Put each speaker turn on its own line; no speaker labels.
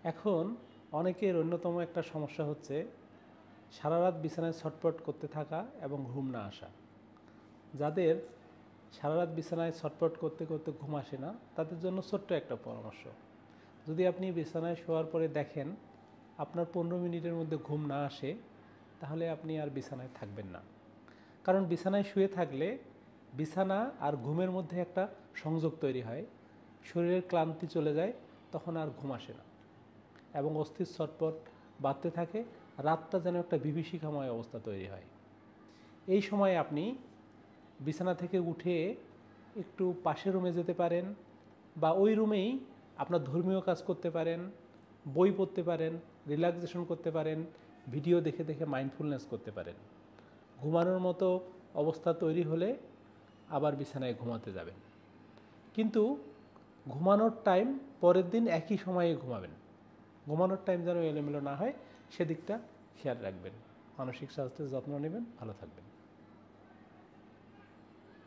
এখন অনেকের অন্যতম একটা সমস্যা হচ্ছে সারা রাত বিছানায় ছটফট করতে থাকা এবং ঘুম না আসা। যাদের সারা রাত বিছানায় ছটফট করতে করতে ঘুম আসে না, তাদের জন্য ছোট্ট একটা পরামর্শ। যদি আপনি বিছানায় শোয়ার পরে দেখেন আপনার 15 মিনিটের মধ্যে ঘুম না আসে, তাহলে আপনি আর বিছানায় থাকবেন না। কারণ বিছানায় শুয়ে থাকলে বিছানা আর ঘুমের মধ্যে একটা সংযোগ তৈরি হয়, শরীরের ক্লান্তি চলে যায়, তখন আর ঘুম আসে না এবং অস্থির ছটপট বাড়তে থাকে। রাতটা যেন একটা বিভীষিকাময় অবস্থা তৈরি হয়। এই সময় আপনি বিছানা থেকে উঠে একটু পাশের রুমে যেতে পারেন, বা ওই রুমেই আপনার ধর্মীয় কাজ করতে পারেন, বই পড়তে পারেন, রিল্যাক্সেশন করতে পারেন, ভিডিও দেখে দেখে মাইন্ডফুলনেস করতে পারেন। ঘুমানোর মতো অবস্থা তৈরি হলে আবার বিছানায় ঘুমাতে যাবেন। কিন্তু ঘুমানোর টাইম পরের দিন একই সময়ে ঘুমাবেন। ঘুমানোর টাইম যেন এলোমেলো না হয়, সেদিকটা খেয়াল রাখবেন। মানসিক স্বাস্থ্যের যত্ন নেবেন। ভালো থাকবেন।